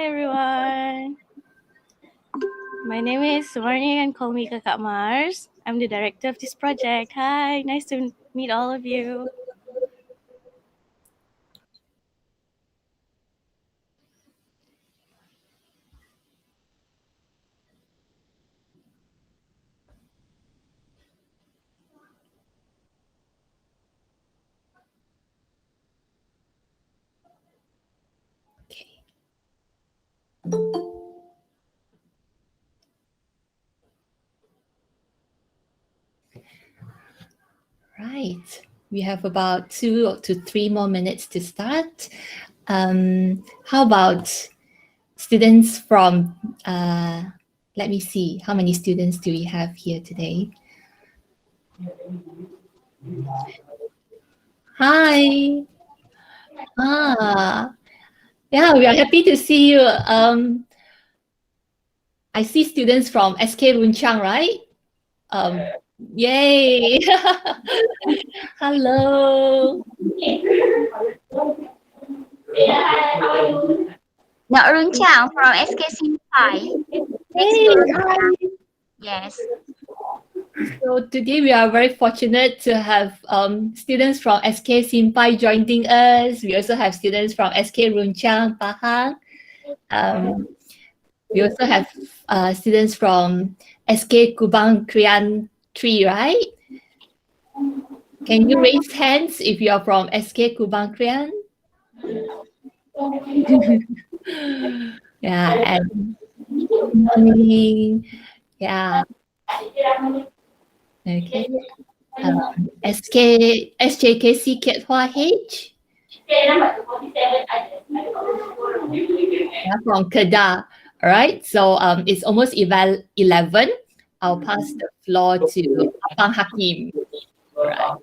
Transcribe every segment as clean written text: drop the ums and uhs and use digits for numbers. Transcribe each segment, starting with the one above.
everyone. My name is Sumarni and call me Kakak Mars. I'm the director of this project. Hi, nice to meet all of you. Right, we have about 2 to 3 more minutes to start. How about students from, let me see, how many students do we have here today? Hi. Yeah, we are happy to see you. I see students from SK Runchang, right? Yay! Hello. No, Runchang from SK Simpai. Hey, hi. Yes. So today we are very fortunate to have students from SK Simpai joining us. We also have students from SK Runchang, Pahang. We also have students from SK Kubang, Kerian 3, right? Can you raise hands if you are from SK Kubang, Kerian? Yeah, and morning. Yeah. Okay. SJKC Keat H. Yeah, from Keat. All right. So it's almost 11. I'll pass the floor to Abang Hakim. All right.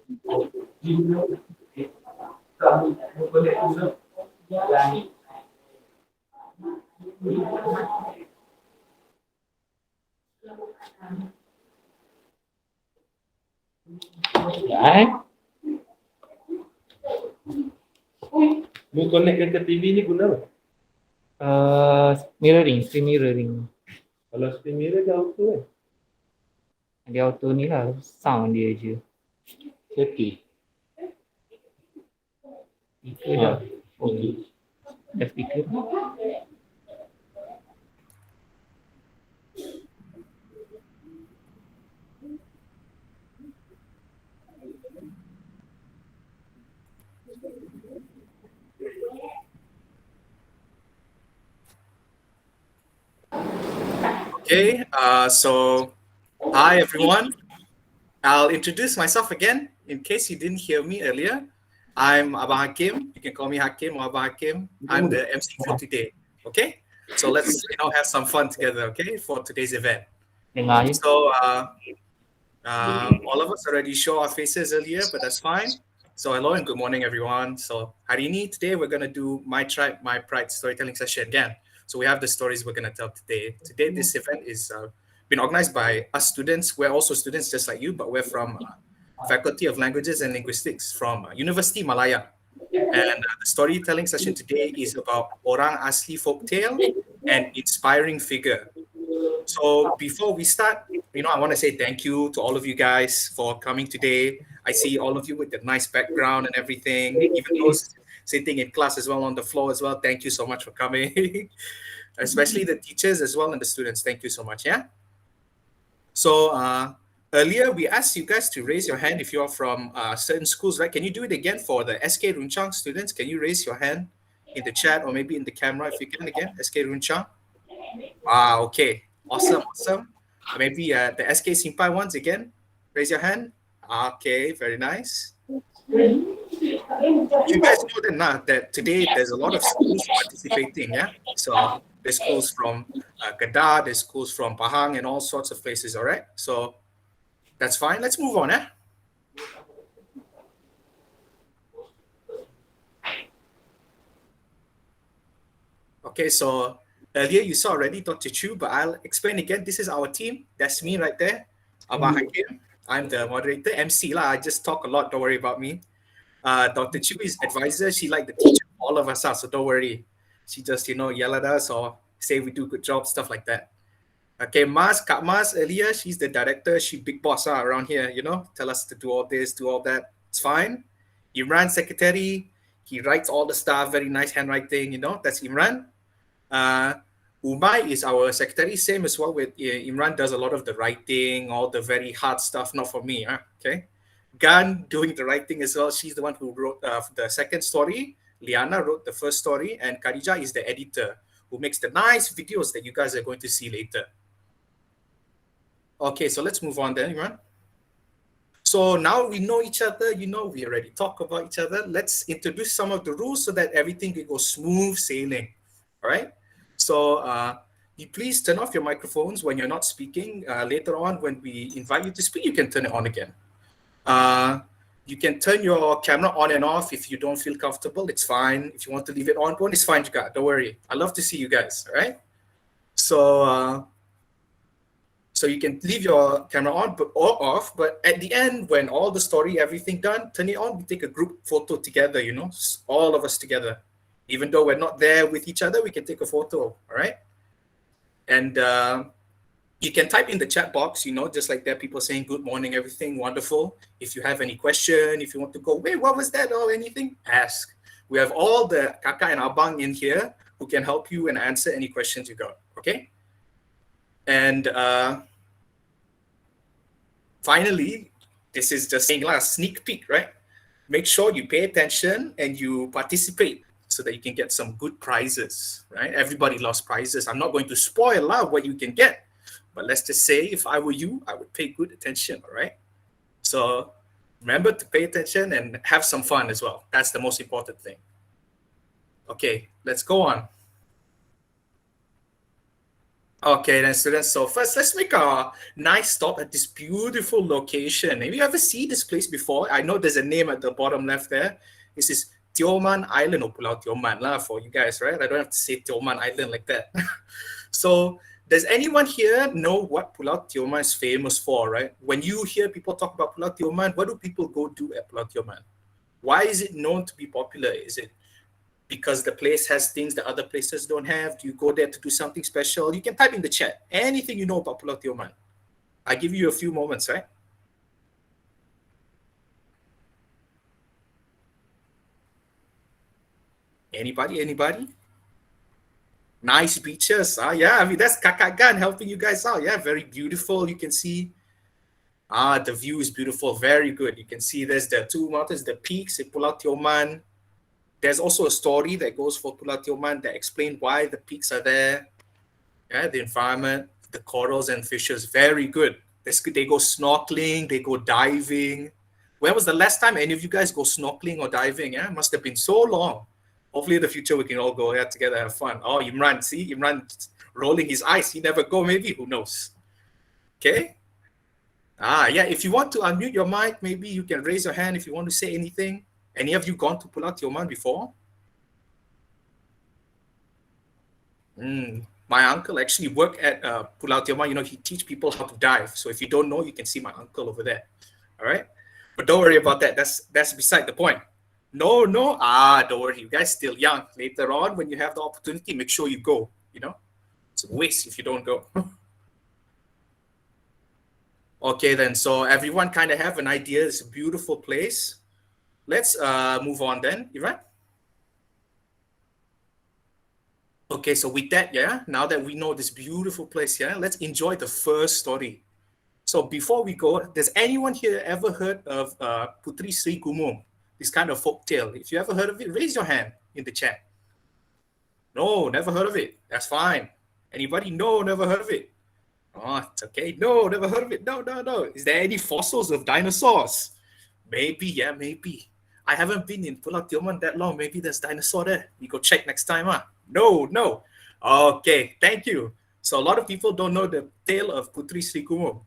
Mau connect ke TV ni guna apa? Screen mirroring. Kalau screen mirror dia auto kan? Dia auto ni lah, sound dia je. Happy. Speaker dah. Okay. Dah speaker. Okay, so hi everyone. I'll introduce myself again in case you didn't hear me earlier. I'm Abang Hakim. You can call me Hakim or Abang Hakim. I'm the MC for today. Okay, so let's have some fun together. Okay, for today's event. So all of us already show our faces earlier, but that's fine. So hello and good morning everyone. So hari ini today we're gonna do My Tribe, My Pride storytelling session again. So we have the stories we're going to tell today. Today, this event is been organized by us students. We're also students just like you, but we're from Faculty of Languages and Linguistics from University Malaya. And the storytelling session today is about Orang Asli Folktale and Inspiring Figure. So before we start, I want to say thank you to all of you guys for coming today. I see all of you with the nice background and everything, even those sitting in class as well on the floor as well. Thank you so much for coming, especially the teachers as well and the students. Thank you so much. Yeah. So earlier we asked you guys to raise your hand if you're from certain schools, right? Can you do it again for the SK Runchang students? Can you raise your hand in the chat or maybe in the camera if you can again? SK Runchang. Okay. Awesome. Maybe the SK Simpai ones again. Raise your hand. Okay. Very nice. You guys know that today there's a lot of schools participating, yeah? So there's schools from Keat, there's schools from Pahang and all sorts of places, all right? So that's fine. Let's move on, eh? Okay, so earlier you saw already Dr. Chu, but I'll explain again. This is our team. That's me right there. Abang Hakim. I'm the moderator, MC lah. I just talk a lot. Don't worry about me. Dr. Chu is advisor. She like the teacher. All of us are, so don't worry. She just, yell at us or say we do good job, stuff like that. Okay, Kak Mas earlier, she's the director. She big boss around here, tell us to do all this, do all that. It's fine. Imran, secretary, he writes all the stuff, very nice handwriting, that's Imran. Umay is our secretary, same as well with Imran, does a lot of the writing, all the very hard stuff, not for me, okay? Gan doing the writing as well. She's the one who wrote the second story. Liana wrote the first story, and Khadija is the editor who makes the nice videos that you guys are going to see later. Okay, so let's move on then, Imran. So now we know each other, we already talk about each other. Let's introduce some of the rules so that everything can go smooth sailing, all right? So you please turn off your microphones when you're not speaking. Later on, when we invite you to speak, you can turn it on again. You can turn your camera on and off if you don't feel comfortable. It's fine. If you want to leave it on, it's fine, juga. Don't worry. I love to see you guys, all right? So you can leave your camera on or off, but at the end, when all the story, everything done, turn it on. We take a group photo together, all of us together. Even though we're not there with each other, we can take a photo, all right? And you can type in the chat box, just like there, people saying good morning, everything, wonderful. If you have any question, if you want to go, wait, what was that or anything, ask. We have all the kakak and abang in here who can help you and answer any questions you got, okay? And finally, this is just saying a sneak peek, right? Make sure you pay attention and you participate so that you can get some good prizes, right? Everybody loves prizes. I'm not going to spoil what you can get, but let's just say if I were you, I would pay good attention, all right? So remember to pay attention and have some fun as well. That's the most important thing. Okay, let's go on. Okay, then students, so first let's make a nice stop at this beautiful location. Have you ever seen this place before? I know there's a name at the bottom left there. This is Tioman Island or Pulau Tioman for you guys, right? I don't have to say Tioman Island like that. So does anyone here know what Pulau Tioman is famous for, right? When you hear people talk about Pulau Tioman, what do people go do at Pulau Tioman? Why is it known to be popular? Is it because the place has things that other places don't have? Do you go there to do something special? You can type in the chat anything you know about Pulau Tioman. I give you a few moments, right? Anybody? Nice beaches. Yeah, I mean, that's Kakak Gan helping you guys out. Yeah, very beautiful. You can see the view is beautiful. Very good. You can see there's the two mountains, the peaks in Pulau Tioman. There's also a story that goes for Pulau Tioman that explains why the peaks are there. Yeah, the environment, the corals and fishes, very good. They go snorkeling, they go diving. When was the last time any of you guys go snorkeling or diving? Yeah, must have been so long. Hopefully in the future we can all go together, have fun. Oh, Imran, see? Imran rolling his eyes. He never go, maybe. Who knows? Okay. Yeah, if you want to unmute your mic, maybe you can raise your hand if you want to say anything. Any of you gone to Pulau Tioman before? My uncle actually worked at Pulau Tioman. He teach people how to dive. So if you don't know, you can see my uncle over there. All right? But don't worry about that. That's beside the point. No. Don't worry. You guys still young. Later on, when you have the opportunity, make sure you go. It's a waste if you don't go. Okay, then. So everyone kind of have an idea. It's a beautiful place. Let's move on then, Iran. Okay, so with that, now that we know this beautiful place, let's enjoy the first story. So before we go, does anyone here ever heard of Putri Srikumo, this kind of folk tale? If you ever heard of it, raise your hand in the chat. No, never heard of it. That's fine. Anybody? No, never heard of it. Oh, it's okay. No, never heard of it. No. Is there any fossils of dinosaurs? Maybe, maybe. I haven't been in Pulau Tioman that long. Maybe there's dinosaur there. You go check next time. No. Okay, thank you. So a lot of people don't know the tale of Putri Srikumo.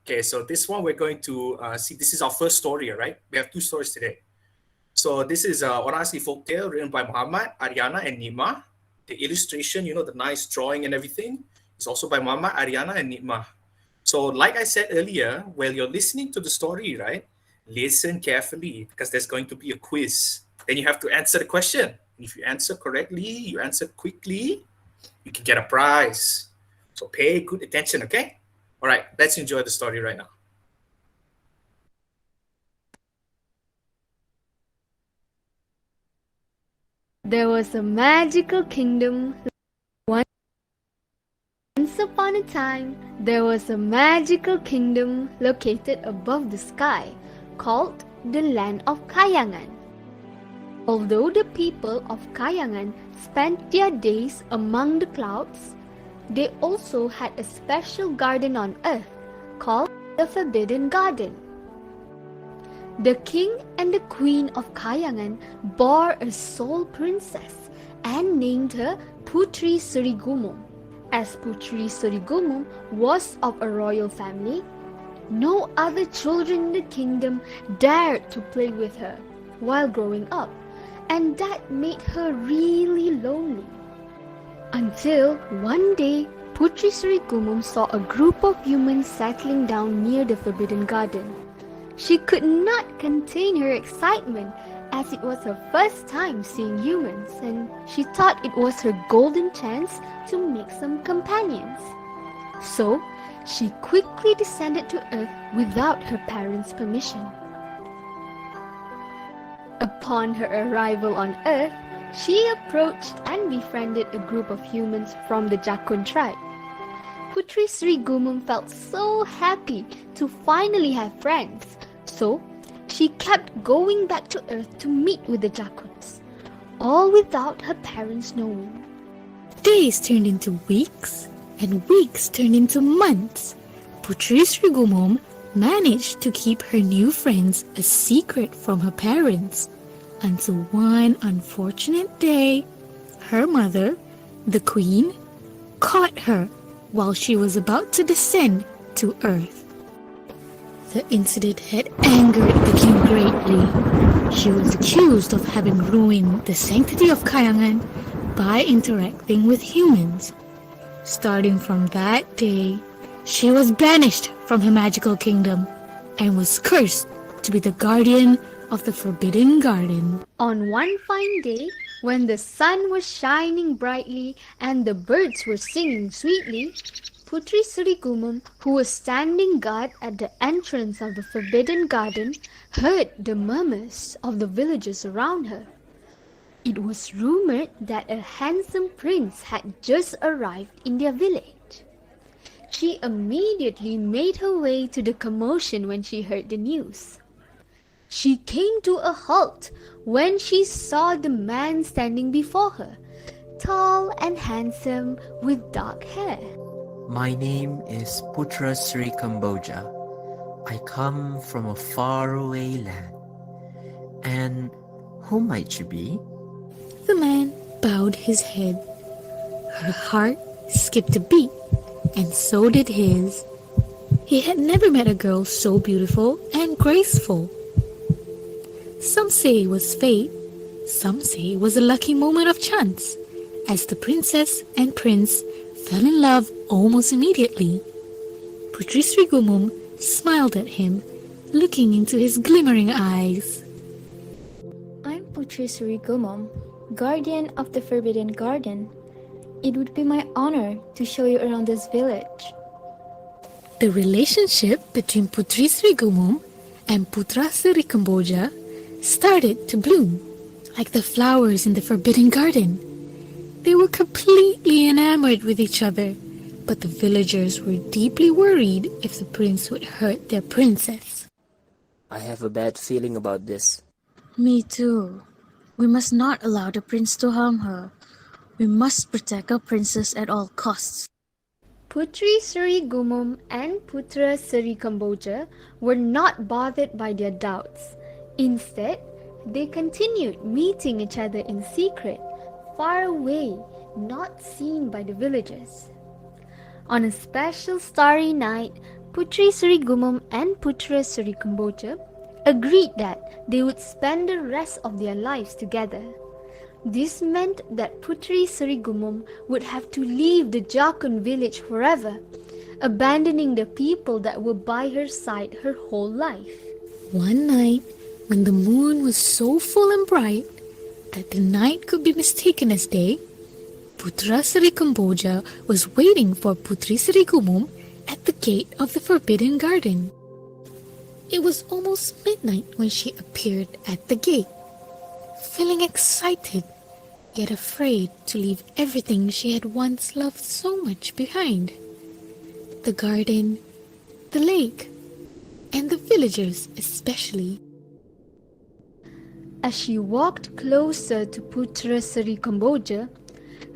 Okay, so this one we're going to see. This is our first story, right? We have two stories today. So this is Orang Asli folk tale written by Muhammad, Ariana, and Nima. The illustration, the nice drawing and everything, is also by Muhammad, Ariana, and Nima. So like I said earlier, while you're listening to the story, right? Listen carefully because there's going to be a quiz. Then you have to answer the question. And if you answer correctly, you answer quickly, you can get a prize. So pay good attention, okay? All right, let's enjoy the story right now. There was a magical kingdom. Once upon a time, there was a magical kingdom located above the sky called the land of Kayangan. Although the people of Kayangan spent their days among the clouds, they also had a special garden on earth called the Forbidden Garden. The king and the queen of Kayangan bore a sole princess and named her Putri Srikumo. As Putri Srikumo was of a royal family, no other children in the kingdom dared to play with her while growing up, and that made her really lonely. Until one day, Putri Srikumo saw a group of humans settling down near the Forbidden Garden. She could not contain her excitement as it was her first time seeing humans, and she thought it was her golden chance to make some companions. So, she quickly descended to earth without her parents' permission. Upon her arrival on earth, she approached and befriended a group of humans from the Jakun tribe. Putri Srikumo felt so happy to finally have friends, so she kept going back to earth to meet with the Jakuns, all without her parents knowing. Days turned into weeks, and weeks turned into months. Putri Srikumo managed to keep her new friends a secret from her parents, until one unfortunate day, her mother, the queen, caught her while she was about to descend to earth. The incident had angered the king greatly. She was accused of having ruined the sanctity of Kayangan by interacting with humans. Starting from that day, she was banished from her magical kingdom and was cursed to be the guardian of the Forbidden Garden. On one fine day, when the sun was shining brightly and the birds were singing sweetly, Putri Srikumo, who was standing guard at the entrance of the Forbidden Garden, heard the murmurs of the villagers around her. It was rumored that a handsome prince had just arrived in their village. She immediately made her way to the commotion when she heard the news. She came to a halt when she saw the man standing before her, tall and handsome with dark hair. My name is Putra Sri Kamboja. I come from a faraway land. And who might you be? The man bowed his head. Her heart skipped a beat, and so did his. He had never met a girl so beautiful and graceful. Some say it was fate, some say it was a lucky moment of chance, as the princess and prince fell in love almost immediately. Putri Srikumo smiled at him, looking into his glimmering eyes. I'm Putri Srikumo, guardian of the Forbidden Garden. It would be my honor to show you around this village. The relationship between Putri Srikumo and Putra Sri Kamboja started to bloom, like the flowers in the Forbidden Garden. They were completely enamored with each other, but the villagers were deeply worried if the prince would hurt their princess. I have a bad feeling about this. Me too. We must not allow the prince to harm her. We must protect our princess at all costs. Putri Srikumo and Putra Sri Kamboja were not bothered by their doubts. Instead, they continued meeting each other in secret, far away, not seen by the villagers. On a special starry night, Putri Srikumo and Putra Sri Kamboja agreed that they would spend the rest of their lives together. This meant that Putri Srikumo would have to leave the Jakun village forever, abandoning the people that were by her side her whole life. One night, when the moon was so full and bright, that the night could be mistaken as day, Putra Srikamboja was waiting for Putri Srikumo at the gate of the Forbidden Garden. It was almost midnight when she appeared at the gate, feeling excited yet afraid to leave everything she had once loved so much behind. The garden, the lake, and the villagers especially. As she walked closer to Putra Srikamboja,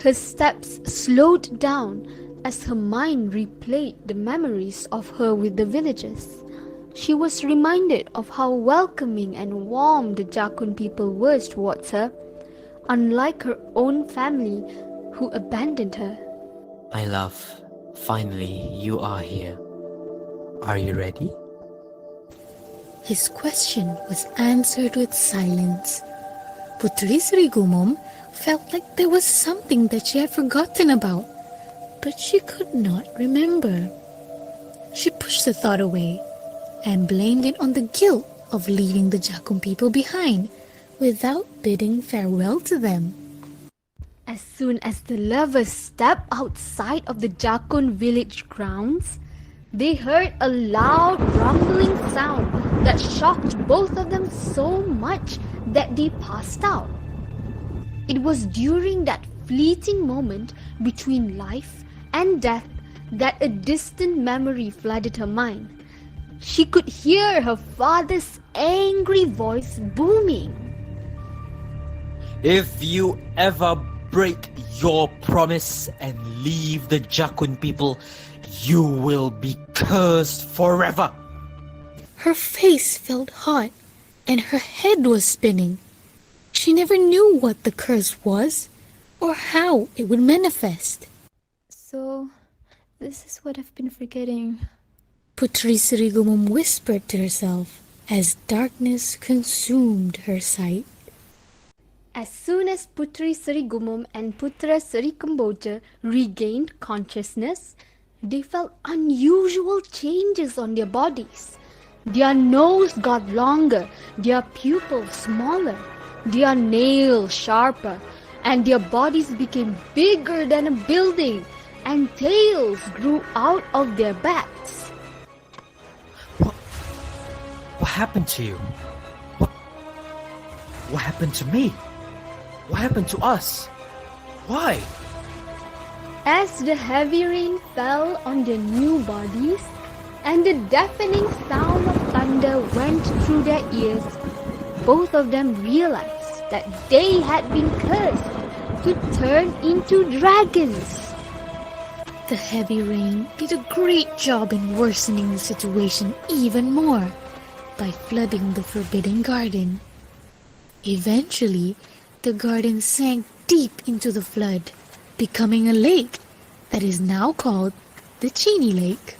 her steps slowed down as her mind replayed the memories of her with the villagers. She was reminded of how welcoming and warm the Jakun people were towards her, unlike her own family who abandoned her. My love, finally you are here. Are you ready? His question was answered with silence. Putri Srikumo felt like there was something that she had forgotten about, but she could not remember. She pushed the thought away and blamed it on the guilt of leaving the Jakun people behind without bidding farewell to them. As soon as the lovers stepped outside of the Jakun village grounds, they heard a loud rumbling sound that shocked both of them so much that they passed out. It was during that fleeting moment between life and death that a distant memory flooded her mind. She could hear her father's angry voice booming. If you ever break your promise and leave the Jakun people, you will be cursed forever. Her face felt hot and her head was spinning. She never knew what the curse was or how it would manifest. So, this is what I've been forgetting. Putri Srikumo whispered to herself as darkness consumed her sight. As soon as Putri Srikumo and Putra Srikamboja regained consciousness, they felt unusual changes on their bodies. Their nose got longer, their pupils smaller, their nails sharper, and their bodies became bigger than a building, and tails grew out of their backs. What happened to you? What happened to me? What happened to us? Why? As the heavy rain fell on their new bodies, and the deafening sound of thunder went through their ears, both of them realized that they had been cursed to turn into dragons. The heavy rain did a great job in worsening the situation even more by flooding the Forbidden Garden. Eventually, the garden sank deep into the flood, becoming a lake that is now called the Chini Lake.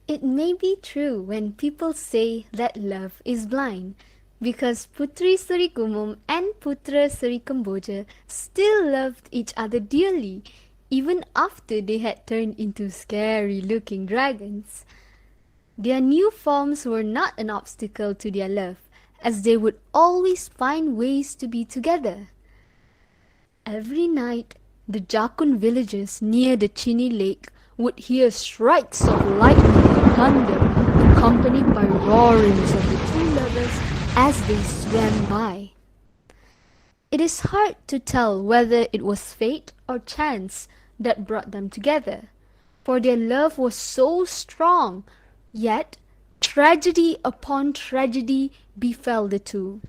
It may be true when people say that love is blind, because Putri Srikumo and Putra Srikamboja still loved each other dearly, even after they had turned into scary-looking dragons. Their new forms were not an obstacle to their love, as they would always find ways to be together. Every night, the Jakun villagers near the Chini Lake would hear strikes of lightning and thunder, accompanied by roarings of the two lovers as they swam by. It is hard to tell whether it was fate or chance that brought them together, for their love was so strong, yet tragedy upon tragedy befell the two.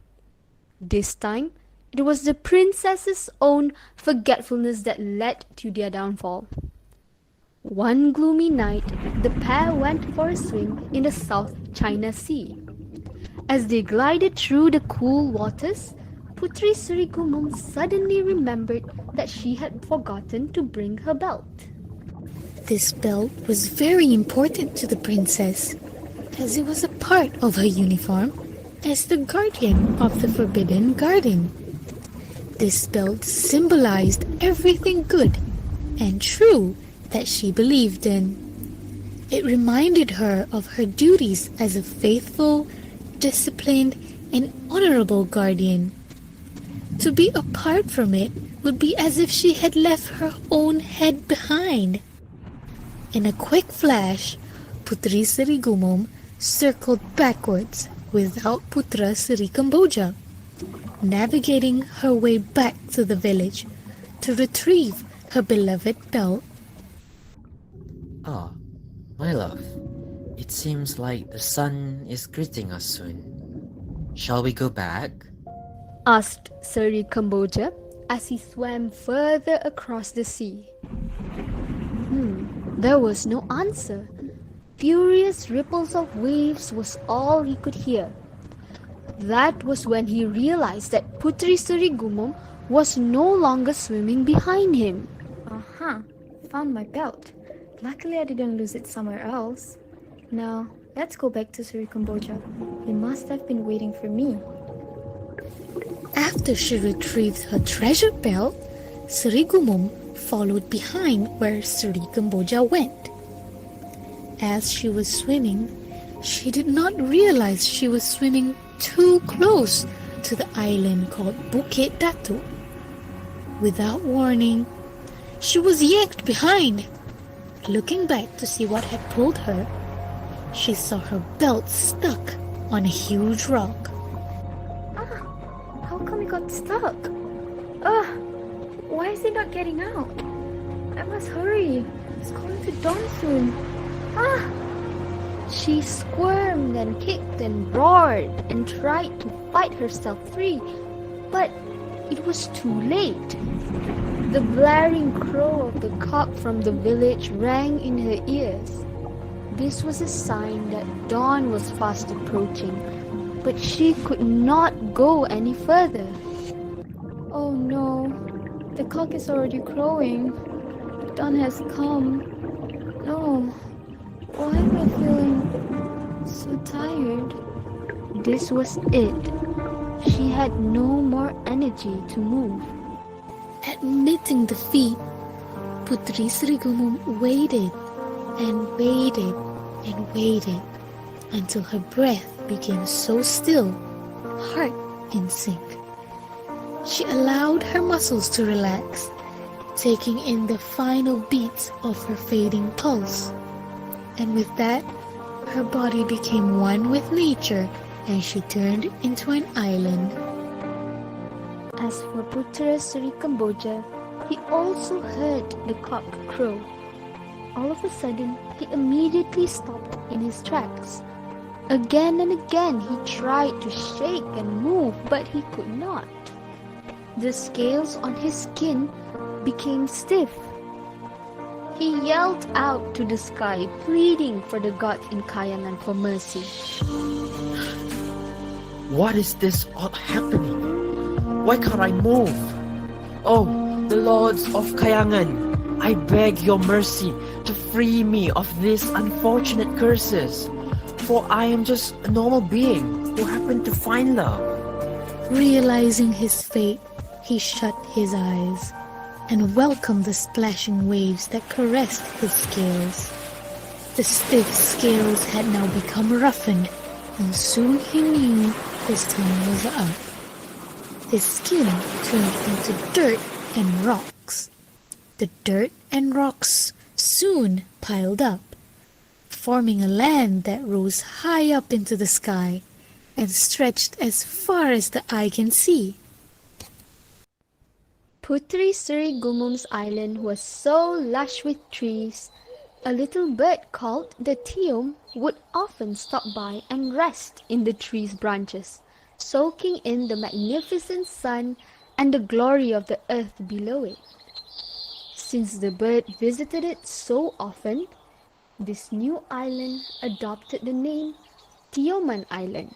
This time, it was the princess's own forgetfulness that led to their downfall. One gloomy night, the pair went for a swim in the South China Sea. As they glided through the cool waters, Putri Srikumo suddenly remembered that she had forgotten to bring her belt. This belt was very important to the princess, as it was a part of her uniform as the guardian of the Forbidden Garden. This belt symbolized everything good and true that she believed in. It reminded her of her duties as a faithful, disciplined, and honorable guardian. To be apart from it would be as if she had left her own head behind. In a quick flash, Putri Srikumo circled backwards without Putra Sri Kamboja, navigating her way back to the village to retrieve her beloved belt. Ah, my love, it seems like the sun is greeting us soon. Shall we go back? Asked Sri Kamboja as he swam further across the sea. There was no answer. Furious ripples of waves was all he could hear. That was when he realized that Putri Srikumo was no longer swimming behind him. Found my belt. Luckily I didn't lose it somewhere else. Now, let's go back to Sri Kamboja. He must have been waiting for me. After she retrieved her treasure belt, Srikumo followed behind where Sri Kamboja went. As she was swimming, she did not realize she was swimming too close to the island called Bukit Datu. Without warning, she was yanked behind. Looking back to see what had pulled her, she saw her belt stuck on a huge rock. How come it got stuck? Why is it not getting out? I must hurry. It's going to dawn soon. She squirmed and kicked and roared and tried to fight herself free, but it was too late. The blaring crow of the cock from the village rang in her ears. This was a sign that dawn was fast approaching, but she could not go any further. Oh no, the cock is already crowing. The dawn has come. No, why am I feeling so tired? This was it. She had no more energy to move. Admitting defeat, Putri Srikumo waited and waited and waited until her breath became so still, heart in sync. She allowed her muscles to relax, taking in the final beats of her fading pulse. And with that, her body became one with nature and she turned into an island. As for Putra Sri Kamboja, he also heard the cock crow. All of a sudden, he immediately stopped in his tracks. Again and again, he tried to shake and move, but he could not. The scales on his skin became stiff. He yelled out to the sky, pleading for the gods in Kayangan for mercy. What is this all happening? Why can't I move? Oh, the lords of Kayangan, I beg your mercy to free me of these unfortunate curses, for I am just a normal being who happened to find love. Realizing his fate, he shut his eyes and welcomed the splashing waves that caressed his scales. The stiff scales had now become roughened, and soon he knew his time was up. His skin turned into dirt and rocks. The dirt and rocks soon piled up, forming a land that rose high up into the sky and stretched as far as the eye can see. Putri Srikumo's island was so lush with trees, a little bird called the teom would often stop by and rest in the tree's branches, soaking in the magnificent sun and the glory of the earth below it. Since the bird visited it so often, this new island adopted the name Tioman Island.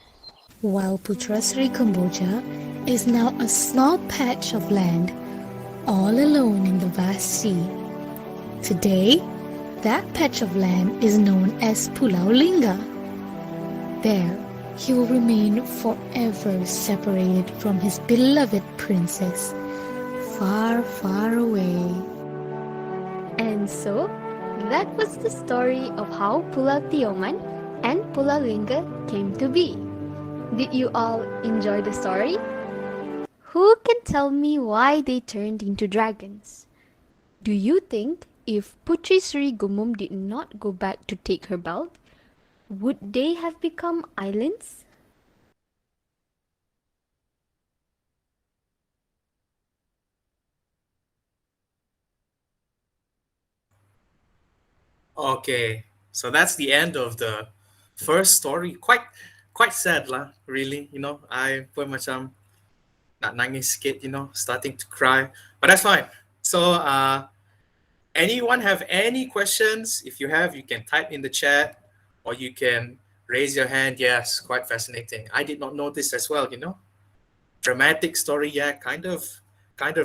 While Putra Sri Kamboja is now a small patch of land, all alone in the vast sea. Today, that patch of land is known as Pulau Lingga. There, he will remain forever separated from his beloved princess, far, far away. And so, that was the story of how Pulau Tioman and Pulau Lingga came to be. Did you all enjoy the story? Who can tell me why they turned into dragons. Do you think if Putri Srikumo did not go back to take her belt, would they have become islands? Okay, so that's the end of the first story. Quite sad lah, really. You know, I pun macam nak nangis sikit, you know, starting to cry. But that's fine. So, anyone have any questions? If you have, you can type in the chat or you can raise your hand. Yes, quite fascinating. I did not know this as well, you know. Dramatic story, yeah, kind of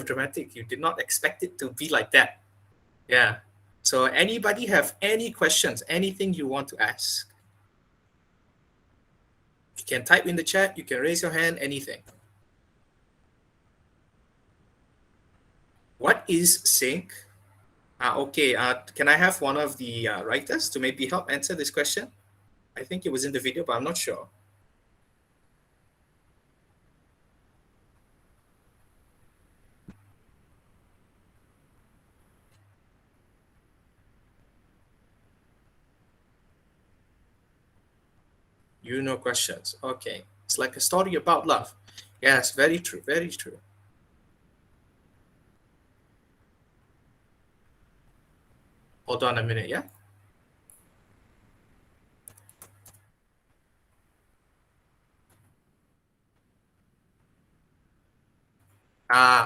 dramatic. You did not expect it to be like that. Yeah. So anybody have any questions, anything you want to ask? You can type in the chat, you can raise your hand, anything. What is sync? Okay, can I have one of the writers to maybe help answer this question? I think it was in the video, but I'm not sure. You know questions. Okay. It's like a story about love. Yes, very true, very true. Hold on a minute, yeah?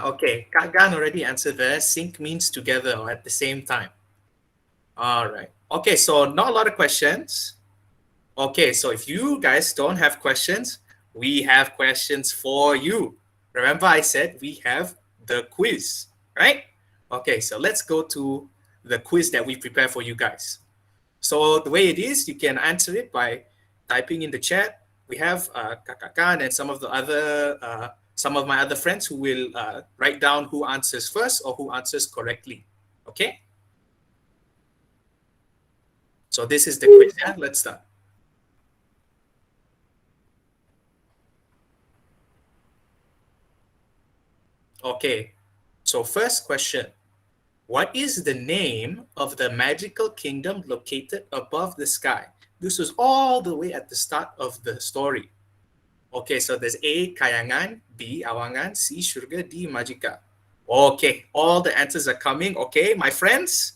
Okay. Kak Gan already answered there. Sync means together or at the same time. All right. Okay, so not a lot of questions. Okay, so if you guys don't have questions, we have questions for you. Remember I said we have the quiz, right? Okay, so let's go to the quiz that we prepare for you guys. So the way it is, you can answer it by typing in the chat. We have Kakak Kan and some of my other friends who will write down who answers first or who answers correctly. Okay? So this is the quiz, yeah? Let's start. Okay, so first question. What is the name of the magical kingdom located above the sky? This was all the way at the start of the story. Okay, so there's A, Kayangan, B, Awangan, C, Syurga, D, Majika. Okay, all the answers are coming. Okay, my friends,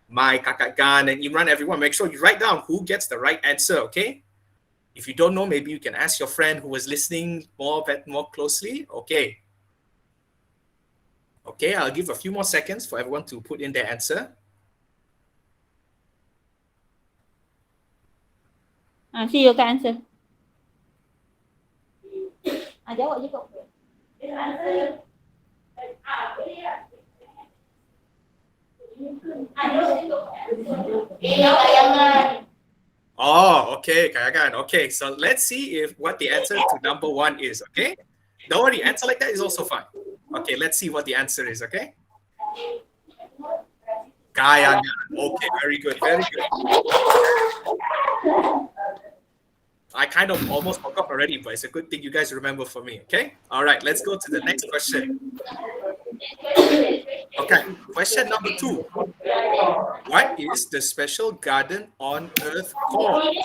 my Kakak Gan and Imran, everyone, make sure you write down who gets the right answer, okay? If you don't know, maybe you can ask your friend who was listening more closely. Okay. Okay, I'll give a few more seconds for everyone to put in their answer. See your answer. Jawab je kau. Oh, okay, Kayagan. Okay, so let's see if what the answer to number one is, okay? Don't worry, answer like that is also fine. Okay, let's see what the answer is, okay? Kayagan. Okay, very good, very good. I kind of almost forgot already, but it's a good thing you guys remember for me, okay? All right, let's go to the next question. Okay, question number 2. What is the special garden on Earth called?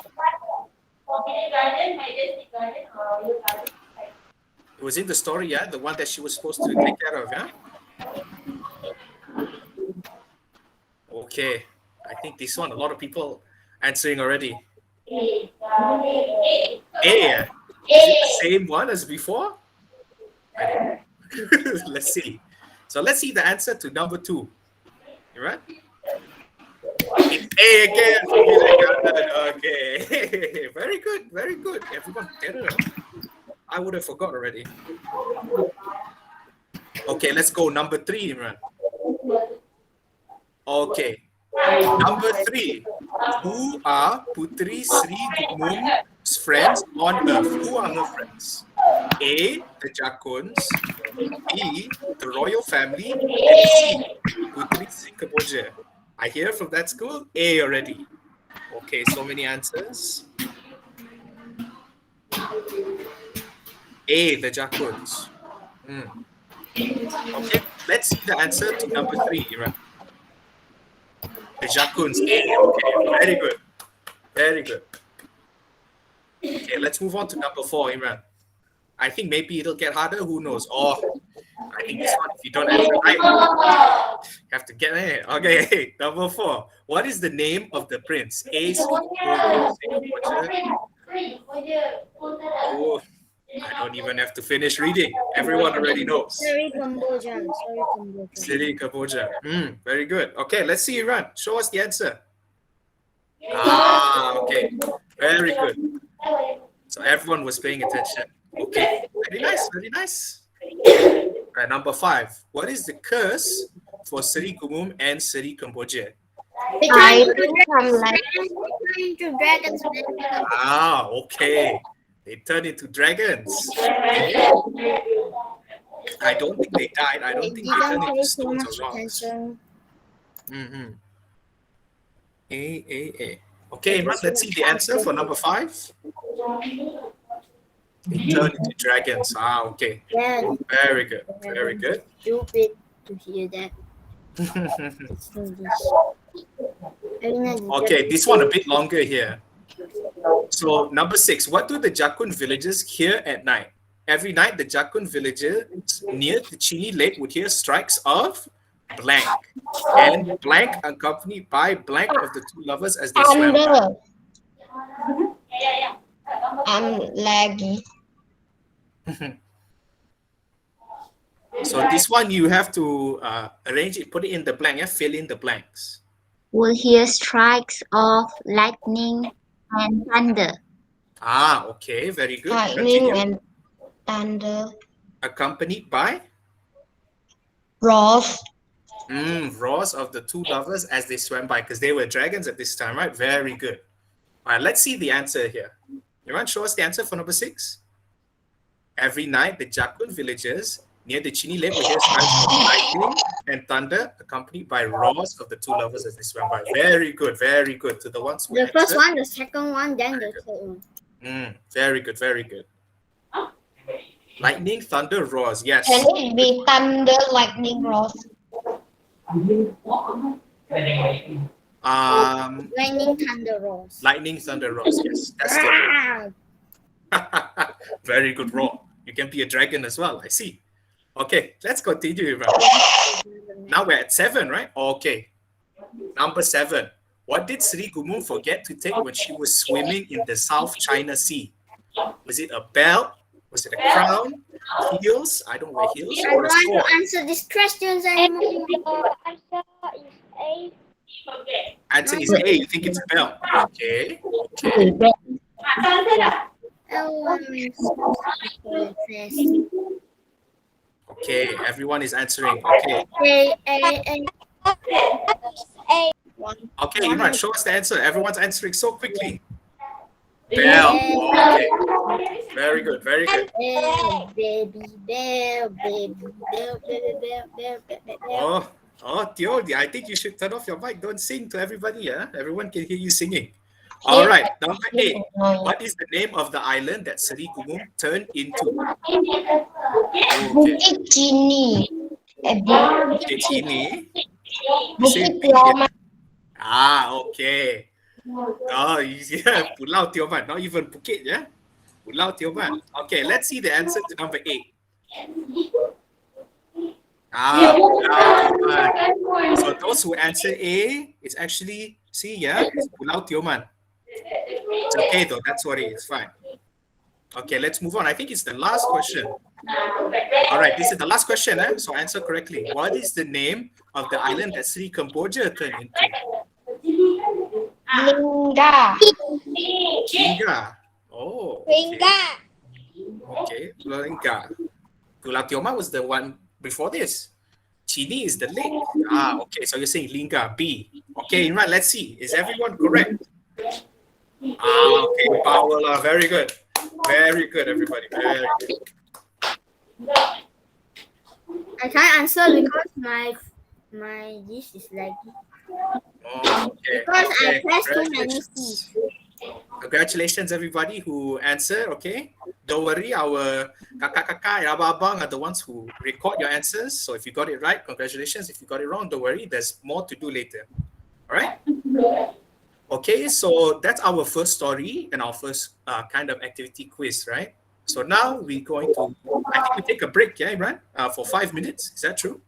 It was in the story, yeah? The one that she was supposed to take care of, yeah? Okay, I think this one, a lot of people answering already. A. Is it the same one as before? Let's see. So let's see the answer to number 2. You right? It's A again. Okay. Very good. Very good. Everyone get it. I would have forgot already. Okay, let's go. Number 3, Imran. Okay. Number 3. Who are Putri Srikumo's friends on Earth? Who are her friends? A. The Jakuns. B. The royal family. And C. Putri Srikumo. I hear from that school A already. Okay, so many answers. A. The Jakuns. Okay, let's see the answer to number 3, Imran. The Jakuns. Okay, very good. Very good. Okay, let's move on to number 4, Imran. I think maybe it'll get harder. Who knows? Oh, I think this one, if you don't answer right, you have to get it. Okay, number 4. What is the name of the prince? A. Srikumo. Oh, I don't even have to finish reading. Everyone already knows. Srikumo. Very good. Okay, let's see, Iran. Show us the answer. Okay. Very good. So everyone was paying attention. Okay. Very nice. Very nice. Number 5. What is the curse for Srikumo and Srikumo? I become like into dragons. Okay. They turned into dragons. I don't think they died. I don't think they turned into stones or rocks. Okay, Imran, let's see the answer for number 5. They turned into dragons. Okay. Very good. Very good. Stupid to hear that. Okay, this one a bit longer here. So number 6, what do the Jakun villagers hear at night? Every night, the Jakun villagers near the Chini Lake would hear strikes of blank, and blank accompanied by blank of the two lovers as they swam by. I'm laggy. So this one you have to arrange it, put it in the blank, fill in the blanks. Will hear strikes of lightning and thunder. Okay, very good. Lightning and thunder. Accompanied by? Roars. Roars of the two lovers as they swam by, because they were dragons at this time, right? Very good. All right, let's see the answer here. You want to show us the answer for number 6? Every night, the Jakun villagers near the Chini Lake will hear strikes of lightning and thunder, accompanied by roars of the two lovers as they swam by. Very good, very good. To the ones who The first one, the second one, then the third one. Very good, very good. Lightning, thunder, roars. Yes. Can it be thunder, lightning, roars? Lightning, thunder, roars. Lightning, thunder, roars. Yes, that's the very good roar. You can be a dragon as well. I see. Okay, let's continue. Now we're at 7, right? Okay. Number 7. What did Srikumo forget to take when she was swimming in the South China Sea? Was it a belt? Was it a crown? Heels? I don't wear heels. I Or a want sword? to answer these questions anymore. Answer is A. You think it's a belt? Okay. Okay. Okay. Everyone is answering. Okay. Okay, Imran, show us the answer. Everyone's answering so quickly. Bell. Okay. Very good. Very good. Baby bell, baby bell, baby bell, bell, bell. Tio, I think you should turn off your mic. Don't sing to everybody. Yeah, everyone can hear you singing. All right, number 8. What is the name of the island that Srikumo turned into? Bukit Chini. Bukit Chini. Okay. Yeah, Pulau Tioman, not even Bukit, yeah? Pulau Tioman. Okay, let's see the answer to number 8. Pulau Tioman. So those who answer A, it's actually C, yeah? It's Pulau Tioman. It's okay though, that's what it is, fine. Okay, let's move on. I think it's the last question. All right, this is the last question, so answer correctly. What is the name of the island that Srikumo turned into? Lingga. Lingga. Oh. Okay. Okay, Lingga. Pulau Tioman was the one before this. Chini is the lake. Okay, so you're saying Lingga, B. Okay, right, let's see. Is everyone correct? Okay, Paola, very good. Very good, everybody. Very good. I can't answer because my this is laggy. Okay. Because I Okay. pressed too many C's. Congratulations, everybody who answered. Okay, don't worry, our kakak-kakak and abang are the ones who record your answers. So if you got it right, congratulations. If you got it wrong, don't worry, there's more to do later. All right? Okay, so that's our first story and our first kind of activity quiz, right? So now we're going to, I think we take a break, yeah, Imran, for 5 minutes. Is that true?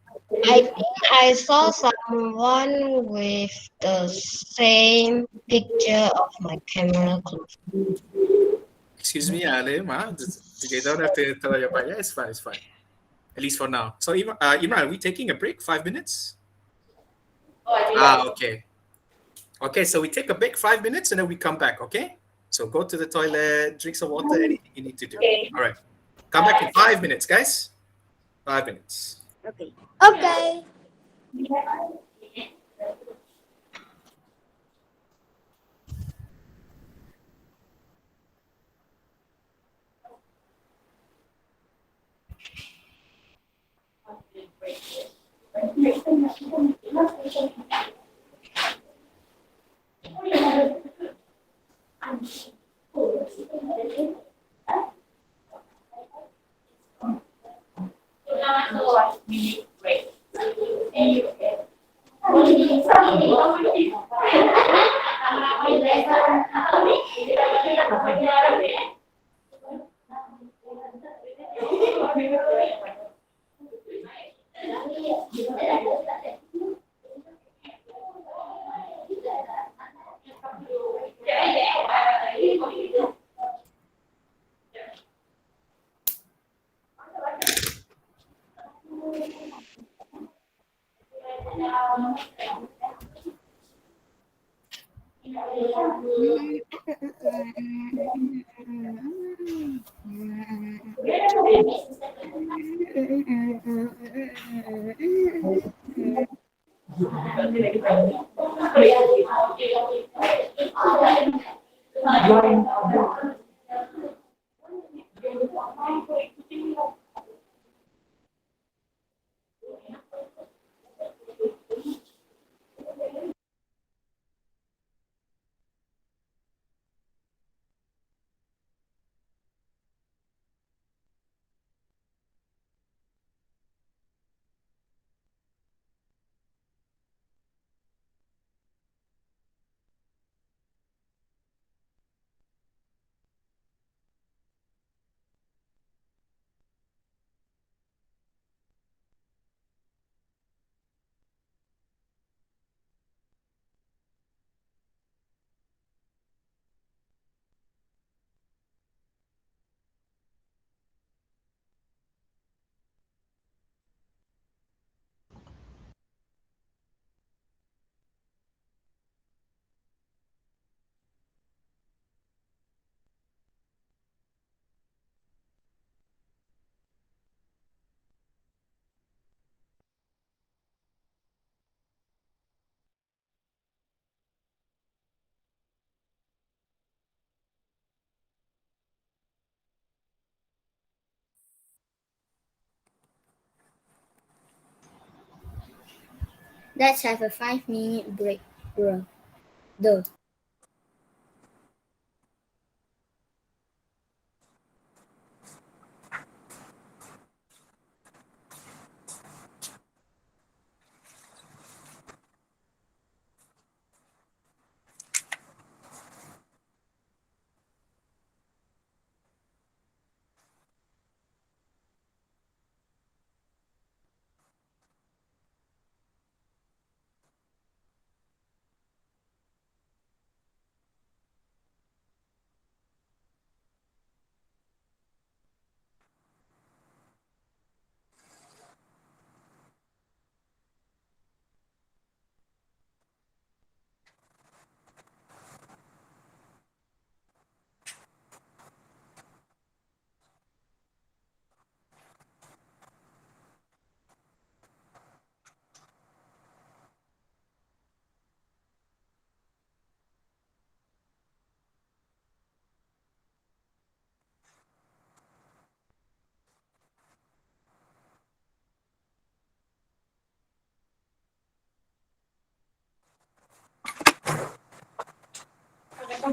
I think I saw someone with the same picture of my camera close. Excuse me, Alim. You don't have to tell your part. Yeah, it's fine, it's fine. At least for now. So Imran, are we taking a break? 5 minutes? Okay. Okay, so we take a break 5 minutes and then we come back, okay? So go to the toilet, drink some water, anything you need to do. All right. Come back in 5 minutes, guys. 5 minutes. Okay. Okay. Let's have a 5-minute break, bro. Duh.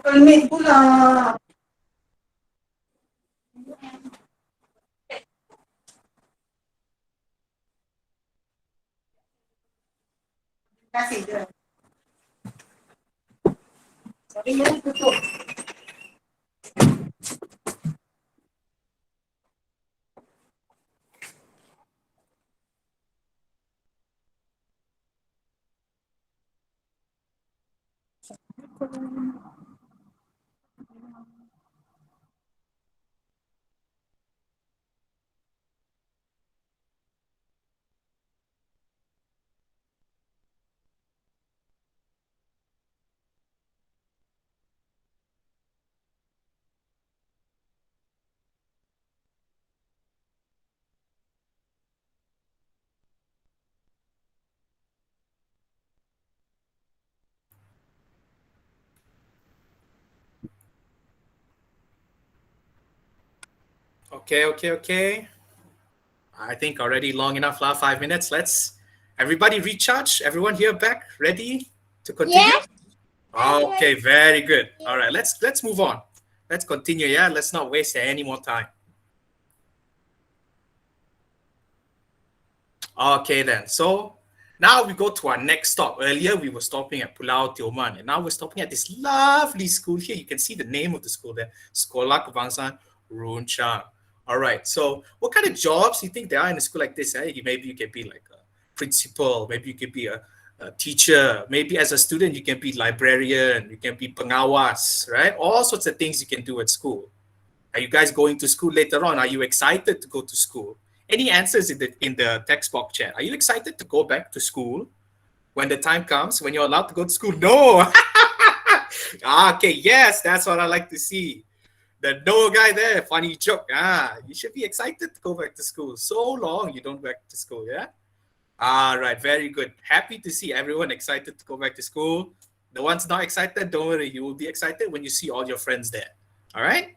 Pelmik pula. Okay. I think already long enough, 5 minutes. Let's everybody recharge. Everyone here back, ready to continue? Yes. Okay, very good. All right, let's move on. Let's continue. Yeah, let's not waste any more time. Okay then. So now we go to our next stop. Earlier we were stopping at Pulau Tioman, and now we're stopping at this lovely school here. You can see the name of the school there, Sekolah Kebangsaan Runchang. All right. So what kind of jobs do you think there are in a school like this? Maybe you can be like a principal. Maybe you can be a teacher. Maybe as a student you can be librarian. You can be pengawas. Right? All sorts of things you can do at school. Are you guys going to school later on? Are you excited to go to school? Any answers in the text box chat? Are you excited to go back to school when the time comes, when you're allowed to go to school? No. Okay, yes, that's what I like to see. The no guy there, funny joke. You should be excited to go back to school. So long you don't go back to school, yeah? All right, very good. Happy to see everyone excited to go back to school. The ones not excited, don't worry. You will be excited when you see all your friends there. All right?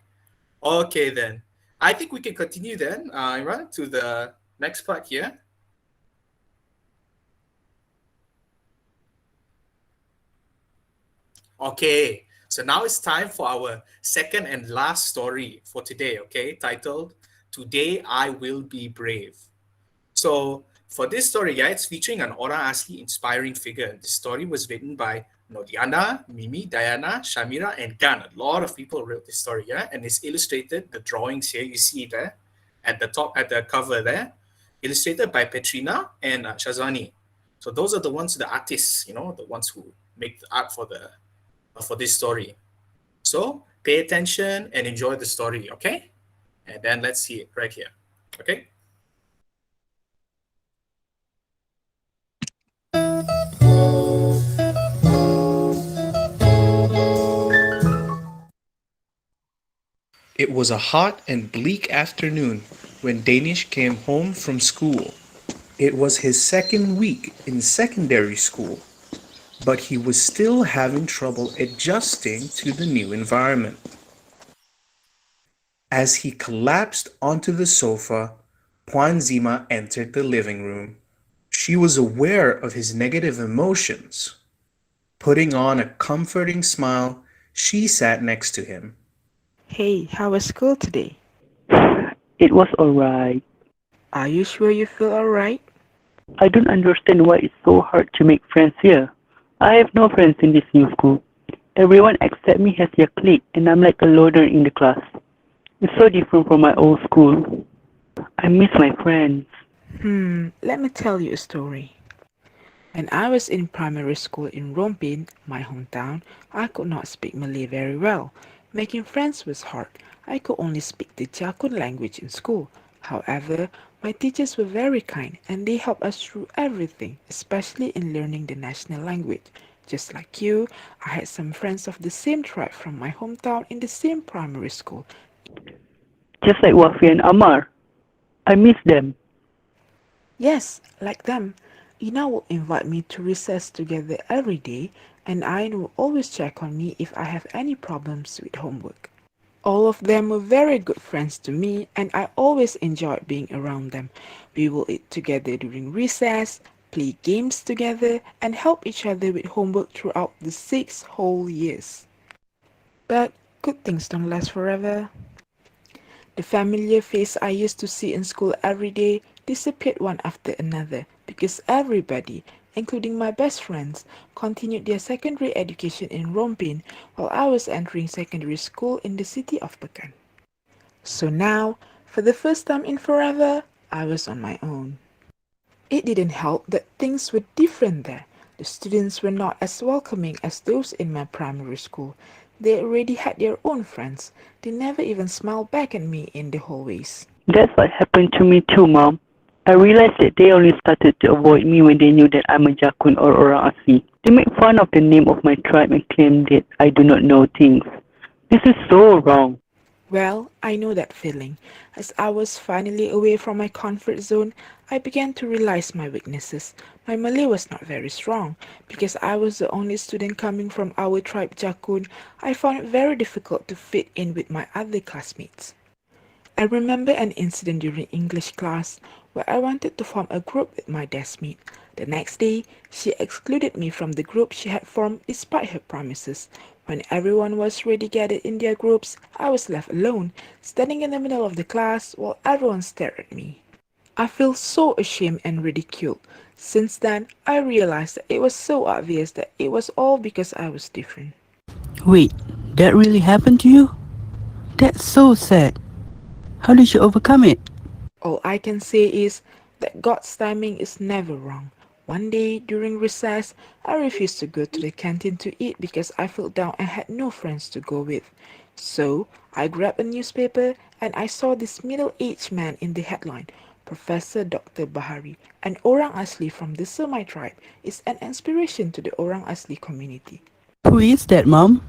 Okay, then. I think we can continue then, Imran, to the next part here. Okay, so now it's time for our second and last story for today, okay, titled, Today I Will Be Brave. So for this story, yeah, it's featuring an Orang Asli inspiring figure. The story was written by Nodiana, Mimi, Diana, Shamira, and Gan. A lot of people wrote this story, yeah, and it's illustrated. The drawings here, you see there at the top, at the cover there, illustrated by Petrina and Shazwani. So those are the ones, the artists, the ones who make the art for this story. So pay attention and enjoy the story, okay? And then let's see it right here, okay? It was a hot and bleak afternoon when Danish came home from school. It was his second week in secondary school, but he was still having trouble adjusting to the new environment. As he collapsed onto the sofa, Puan Zima entered the living room. She was aware of his negative emotions. Putting on a comforting smile, she sat next to him. Hey, how was school today? It was alright. Are you sure you feel alright? I don't understand why it's so hard to make friends here. I have no friends in this new school. Everyone except me has their clique and I'm like a loner in the class. It's so different from my old school. I miss my friends. Let me tell you a story. When I was in primary school in Rompin, my hometown, I could not speak Malay very well. Making friends was hard. I could only speak the Jakun language in school. However, my teachers were very kind and they helped us through everything, especially in learning the national language. Just like you, I had some friends of the same tribe from my hometown in the same primary school. Just like Wafi and Amar. I miss them. Yes, like them. Ina will invite me to recess together every day, and Ayn will always check on me if I have any problems with homework. All of them were very good friends to me, and I always enjoyed being around them. We will eat together during recess, play games together, and help each other with homework throughout the 6 whole years. But good things don't last forever. The familiar face I used to see in school every day disappeared one after another because everybody, including my best friends, continued their secondary education in Rompin while I was entering secondary school in the city of Pekan. So now, for the first time in forever, I was on my own. It didn't help that things were different there. The students were not as welcoming as those in my primary school. They already had their own friends. They never even smiled back at me in the hallways. That's what happened to me too, Mom. I realized that they only started to avoid me when they knew that I'm a Jakun or Orang Asli. They make fun of the name of my tribe and claim that I do not know things. This is so wrong. Well, I know that feeling. As I was finally away from my comfort zone, I began to realize my weaknesses. My Malay was not very strong. Because I was the only student coming from our tribe Jakun, I found it very difficult to fit in with my other classmates. I remember an incident during English class where I wanted to form a group with my deskmate. The next day, she excluded me from the group she had formed despite her promises. When everyone was already gathered in their groups, I was left alone, standing in the middle of the class while everyone stared at me. I feel so ashamed and ridiculed. Since then, I realized that it was so obvious that it was all because I was different. Wait, that really happened to you? That's so sad. How did you overcome it? All I can say is that God's timing is never wrong. One day during recess, I refused to go to the canteen to eat because I felt down and had no friends to go with. So I grabbed a newspaper and I saw this middle-aged man in the headline. Professor Dr. Bahari, an Orang Asli from the Simpai tribe, is an inspiration to the Orang Asli community. Who is that, Mom?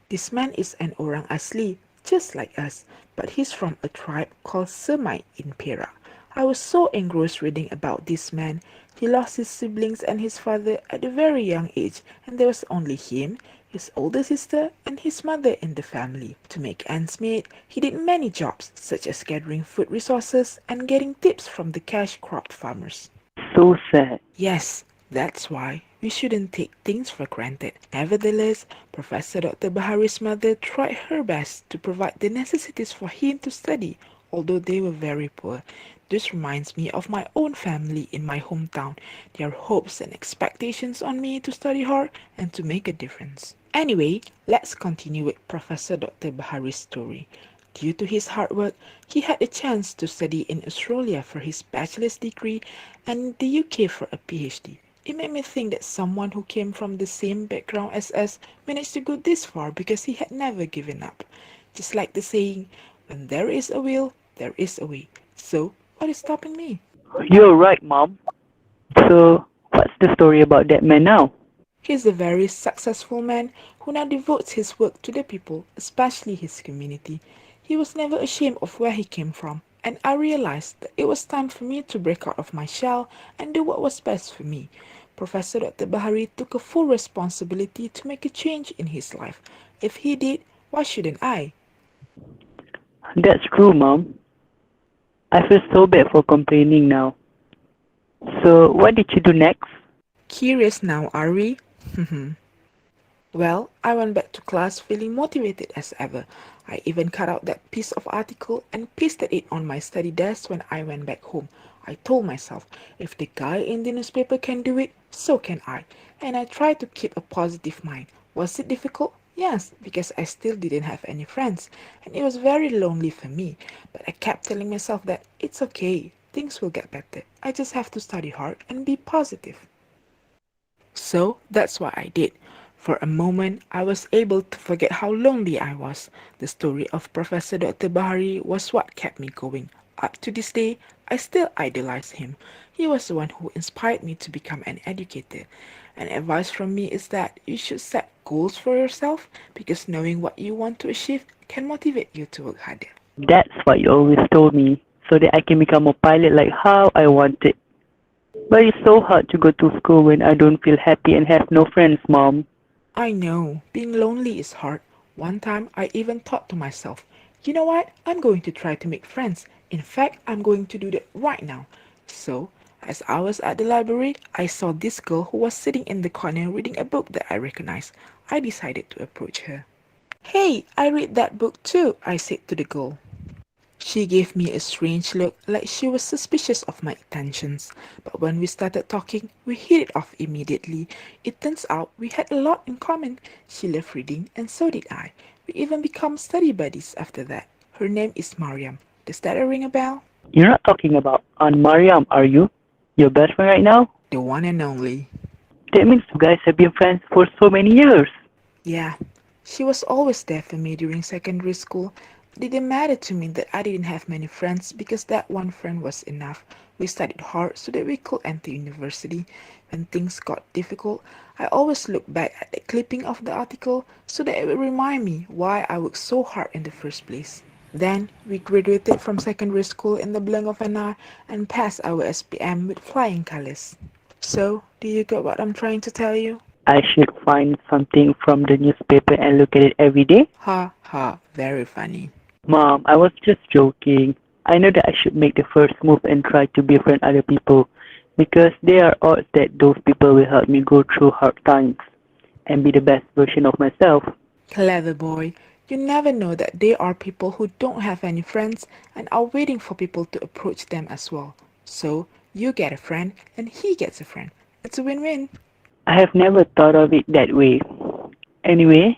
This man is an Orang Asli, just like us, but he's from a tribe called Simpai in Perak. I was so engrossed reading about this man. He lost his siblings and his father at a very young age, and there was only him, his older sister, and his mother in the family. To make ends meet, he did many jobs, such as gathering food resources and getting tips from the cash crop farmers. So sad. Yes, that's why we shouldn't take things for granted. Nevertheless, Professor Dr. Bahari's mother tried her best to provide the necessities for him to study, although they were very poor. This reminds me of my own family in my hometown, their hopes and expectations on me to study hard and to make a difference. Anyway, let's continue with Professor Dr. Bahari's story. Due to his hard work, he had a chance to study in Australia for his bachelor's degree and in the UK for a PhD. It made me think that someone who came from the same background as us managed to go this far because he had never given up. Just like the saying, when there is a will, there is a way. So, what is stopping me? You're right, Mom. So, what's the story about that man now? He's a very successful man who now devotes his work to the people, especially his community. He was never ashamed of where he came from, and I realized that it was time for me to break out of my shell and do what was best for me. Professor Dr. Bahari took a full responsibility to make a change in his life. If he did, why shouldn't I? That's true, Mom. I feel so bad for complaining now. So, what did you do next? Curious now, are we? Well, I went back to class feeling motivated as ever. I even cut out that piece of article and pasted it on my study desk when I went back home. I told myself, if the guy in the newspaper can do it, so can I. And I tried to keep a positive mind. Was it difficult? Yes, because I still didn't have any friends, and it was very lonely for me. But I kept telling myself that it's okay, things will get better. I just have to study hard and be positive. So that's what I did. For a moment, I was able to forget how lonely I was. The story of Professor Dr. Bahari was what kept me going. Up to this day, I still idolize him. He was the one who inspired me to become an educator. An advice from me is that you should set goals for yourself because knowing what you want to achieve can motivate you to work harder. That's what you always told me, so that I can become a pilot like how I wanted. But it's so hard to go to school when I don't feel happy and have no friends, Mom. I know, being lonely is hard. One time I even thought to myself, you know what, I'm going to try to make friends. In fact, I'm going to do that right now. So, as I was at the library, I saw this girl who was sitting in the corner reading a book that I recognized. I decided to approach her. Hey, I read that book too, I said to the girl. She gave me a strange look, like she was suspicious of my intentions. But when we started talking, we hit it off immediately. It turns out we had a lot in common. She loved reading, and so did I. We even become study buddies after that. Her name is Mariam. Does that ring a bell? You're not talking about Aunt Mariam, are you? Your best friend right now? The one and only. That means you guys have been friends for so many years. Yeah, she was always there for me during secondary school. It didn't matter to me that I didn't have many friends because that one friend was enough. We studied hard so that we could enter university. When things got difficult, I always look back at the clipping of the article so that it would remind me why I worked so hard in the first place. Then we graduated from secondary school in the blink of an eye and passed our SPM with flying colors. So, do you get what I'm trying to tell you? I should find something from the newspaper and look at it every day. Ha ha, very funny. Mom, I was just joking. I know that I should make the first move and try to befriend other people because there are odds that those people will help me go through hard times and be the best version of myself. Clever boy. You never know that there are people who don't have any friends and are waiting for people to approach them as well. So, you get a friend and he gets a friend. It's a win-win. I have never thought of it that way. Anyway,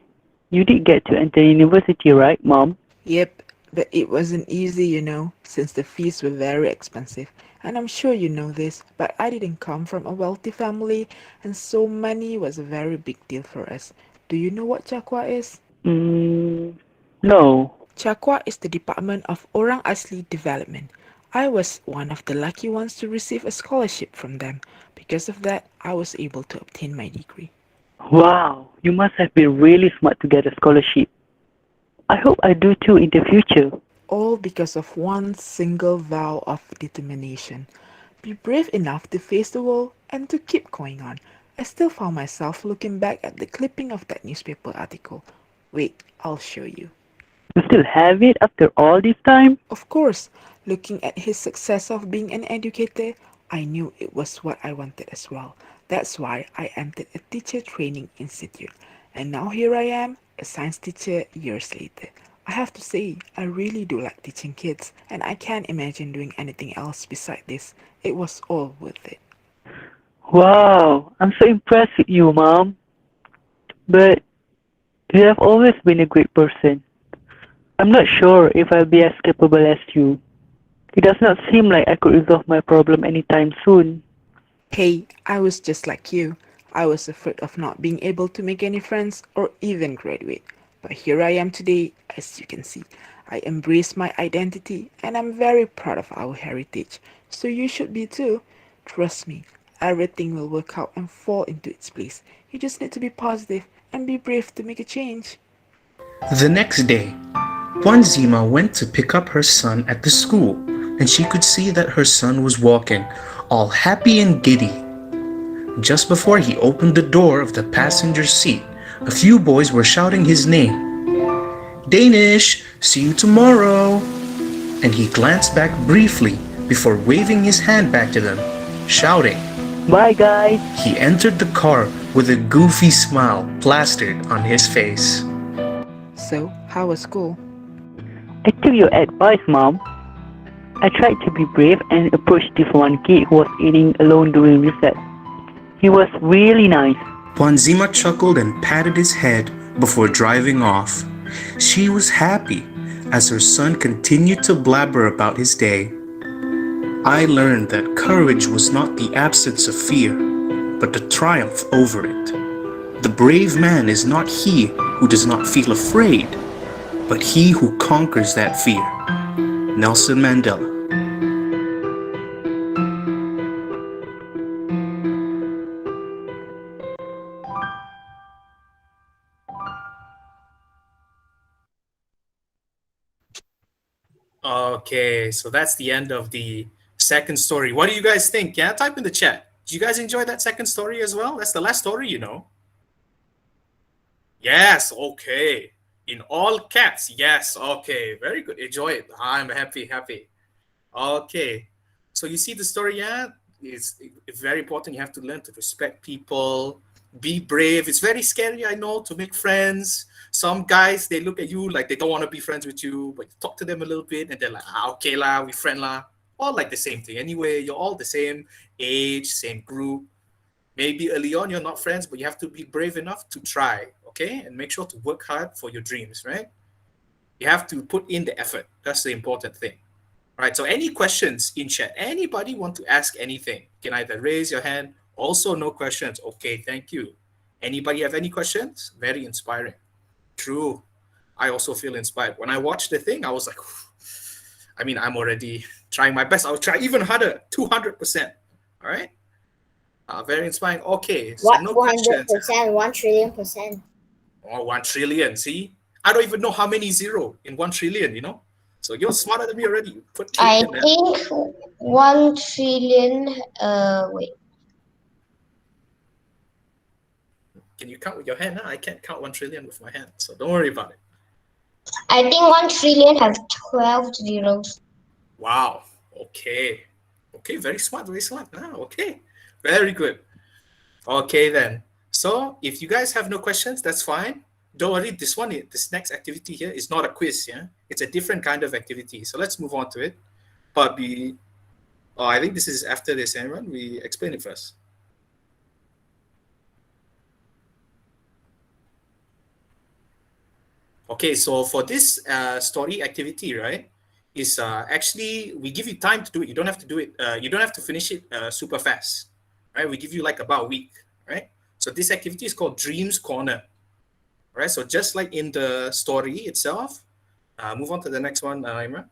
you did get to enter university, right, Mom? Yep, but it wasn't easy, since the fees were very expensive. And I'm sure you know this, but I didn't come from a wealthy family, and so money was a very big deal for us. Do you know what Chakwa is? No. Chakwa is the Department of Orang Asli Development. I was one of the lucky ones to receive a scholarship from them. Because of that, I was able to obtain my degree. Wow, you must have been really smart to get a scholarship. I hope I do too in the future. All because of one single vow of determination. Be brave enough to face the world and to keep going on. I still found myself looking back at the clipping of that newspaper article. Wait, I'll show you. You still have it after all this time? Of course, looking at his success of being an educator, I knew it was what I wanted as well. That's why I entered a teacher training institute. And now here I am, a science teacher years later. I have to say, I really do like teaching kids, and I can't imagine doing anything else beside this. It was all worth it. Wow, I'm so impressed with you, Mom. But you have always been a great person. I'm not sure if I'll be as capable as you. It does not seem like I could resolve my problem anytime soon. Hey, I was just like you. I was afraid of not being able to make any friends or even graduate. But here I am today, as you can see. I embrace my identity and I'm very proud of our heritage. So you should be too. Trust me, everything will work out and fall into its place. You just need to be positive and be brave to make a change. The next day, Zima went to pick up her son at the school, and she could see that her son was walking, all happy and giddy. Just before he opened the door of the passenger seat, a few boys were shouting his name. "Danish, see you tomorrow!" And he glanced back briefly before waving his hand back to them, shouting, "Bye, guys!" He entered the car with a goofy smile plastered on his face. So, how was school? I took your advice, Mom. I tried to be brave and approached this one kid who was eating alone during recess. He was really nice. Zima chuckled and patted his head before driving off. She was happy as her son continued to blabber about his day. I learned that courage was not the absence of fear, but the triumph over it. The brave man is not he who does not feel afraid, but he who conquers that fear. Nelson Mandela. Okay, so that's the end of the second story. What do you guys think? Yeah, type in the chat. Did you guys enjoy that second story as well? That's the last story, Yes, okay. In all caps, yes, okay. Very good. Enjoy it. I'm happy. Okay. So you see the story, yeah? It's very important. You have to learn to respect people, Be brave. It's very scary, I know, to make friends. Some guys, they look at you like they don't want to be friends with you, but you talk to them a little bit and they're like, okay lah, we friend lah. All like the same thing. Anyway, you're all the same age, same group. Maybe early on you're not friends, but you have to be brave enough to try, okay? And make sure to work hard for your dreams, right? You have to put in the effort. That's the important thing. Right, so any questions in chat? Anybody want to ask anything? You can either raise your hand. Also, no questions. Okay, thank you. Anybody have any questions? Very inspiring. True. I also feel inspired. When I watched the thing, I was like, I mean, I'm already trying my best. I'll try even harder, 200%. All right. Very inspiring. Okay, so What no questions. 100%, 1,000,000,000%. Oh, 1 trillion. See, I don't even know how many zero in 1 trillion, you know? So you're smarter than me already. You put I trillion there. think 1 trillion, wait. Can you count with your hand? Huh? I can't count 1 trillion with my hand, so don't worry about it. I think 1 trillion has 12 zeros. Wow. Okay. Okay, very smart, very smart. Okay. Very good. Okay then. So if you guys have no questions, that's fine. Don't worry, this next activity here is not a quiz, yeah? It's a different kind of activity. So let's move on to it. But I think this is after this, everyone. We explain it first. Okay, so for this story activity, right, is actually, we give you time to do it. You don't have to do it, you don't have to finish it super fast, right? We give you like about a week, right? So this activity is called Dreams Corner, right? So just like in the story itself, move on to the next one, Imran.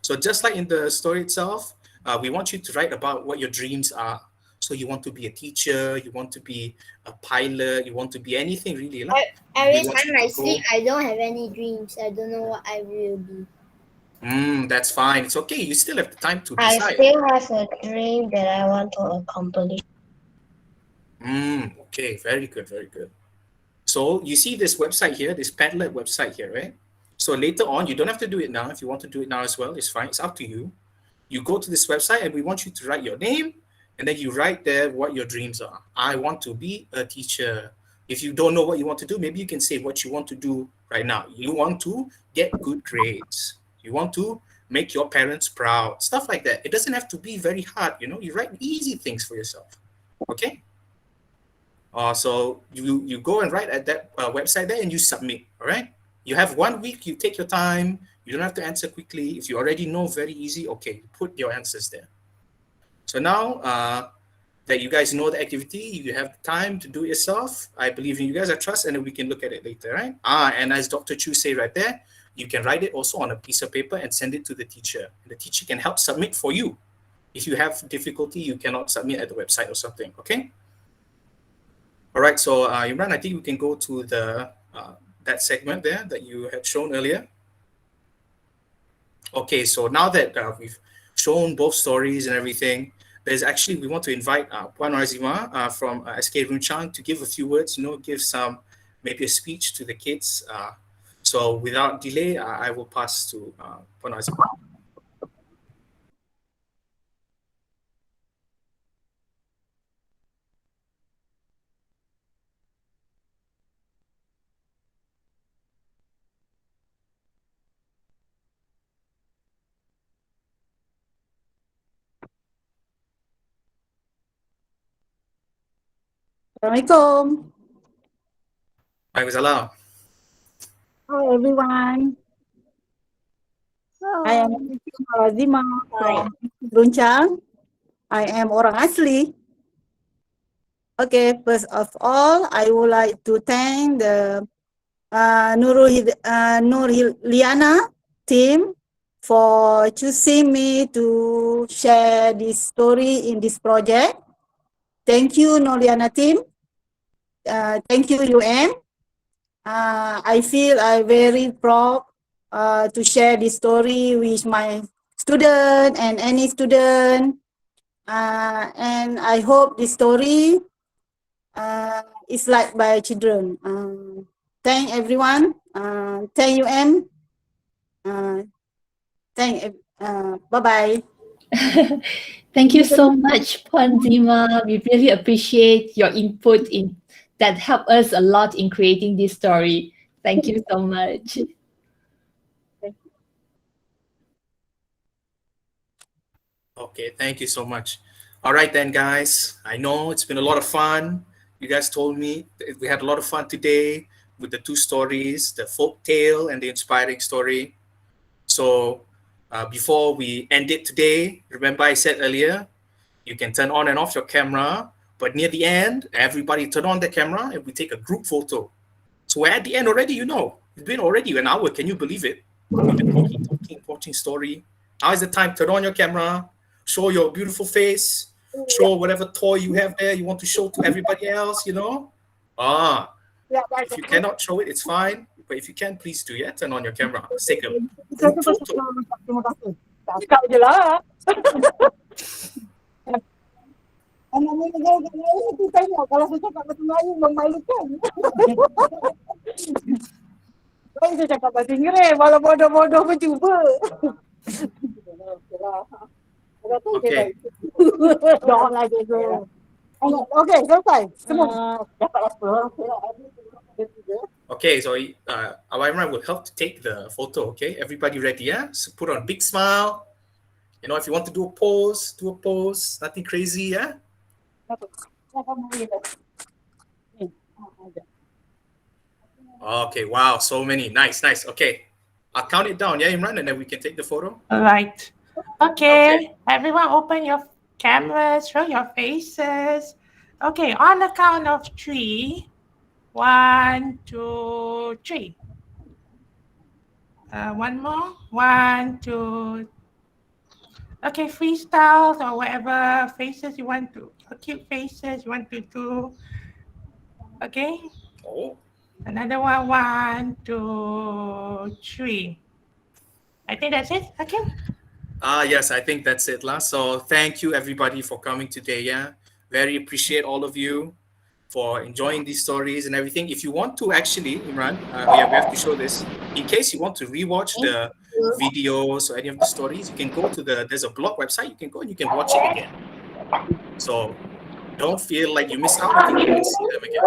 So just like in the story itself, we want you to write about what your dreams are. So you want to be a teacher, you want to be a pilot, you want to be anything really. Every time I sleep, I don't have any dreams. I don't know what I will be. That's fine. It's okay. You still have the time to I decide. still have a dream that I want to accomplish. Okay, very good, very good. So you see this website here, this Padlet website here, right? So later on, you don't have to do it now. If you want to do it now as well, it's fine. It's up to you. You go to this website and we want you to write your name and then you write there what your dreams are. I want to be a teacher. If you don't know what you want to do, maybe you can say what you want to do right now. You want to get good grades. You want to make your parents proud, stuff like that. It doesn't have to be very hard, you know. You write easy things for yourself, okay? So you go and write at that website there and you submit, all right? You have 1 week, you take your time. You don't have to answer quickly. If you already know, very easy, okay, put your answers there. So now that you guys know the activity, you have time to do it yourself. I believe in you guys, I trust, and then we can look at it later, right? And as Dr. Chu say right there, you can write it also on a piece of paper and send it to the teacher. The teacher can help submit for you. If you have difficulty, you cannot submit at the website or something, okay? All right, so Imran, I think we can go to the that segment there that you had shown earlier. Okay, so now that we've shown both stories and everything, there's actually, we want to invite Puan Razima from SK Runchang to give a few words, you know, give some, maybe a speech to the kids. So without delay, I will pass to Puan Razima. Assalamualaikum. Waalaikumsalam. Hi everyone. I am Razima from Runchang. I am Orang Asli. Okay, first of all, I would like to thank the Liana team for choosing me to share this story in this project. Thank you, Noliana team. Thank you, UM. I feel I'm very proud to share this story with my student and any student. And I hope this story is liked by children. Thank everyone. Thank UM. Bye-bye. Thank you so much, Puan Zima. We really appreciate your input in that helped us a lot in creating this story. Thank you so much. Okay, thank you so much. All right then, guys. I know it's been a lot of fun. You guys told me that we had a lot of fun today with the two stories, the folk tale and the inspiring story. So before we end it today, remember I said earlier, you can turn on and off your camera, but near the end, everybody turn on the camera and we take a group photo. So we're at the end already, you know. It's been already an hour. Can you believe it? We've been talking, watching story. Now is the time. Turn on your camera, show your beautiful face, show whatever toy you have there you want to show to everybody else, you know. If you cannot show it, it's fine. But if you can, please do, yeah? Turn on your camera. Let's take a group photo. Cakap je lah. Anak ni negara tu tengok kalau saya cakap bahasa Melayu memalukan. Baik saya cakap bahasa Inggeris, walau bodoh-bodoh pun cuba. Okay. Jangan lagi tu. Okay, selesai. Semua dapatlah 10. Okay, so our Imran will help to take the photo, okay? Everybody ready, yeah? So put on a big smile. You know, if you want to do a pose, do a pose. Nothing crazy, yeah? Okay, wow, so many. Nice. Okay, I'll count it down, yeah, Imran, and then we can take the photo. All right. Okay, everyone open your cameras, show your faces. Okay, on the count of 3. 1, 2, 3. One more. 1, 2. Okay, freestyle or whatever faces you want to, cute faces you want to do. Okay. Oh. Another one. 1, 2, 3. I think that's it. Okay. Yes, I think that's it, lah. So thank you everybody for coming today, yeah. Very appreciate all of you for enjoying these stories and everything. If you want to actually, Imran, we have to show this. In case you want to rewatch the videos or any of the stories, you can go to there's a blog website, you can go and you can watch it again. So don't feel like you missed out, you can go and see them again.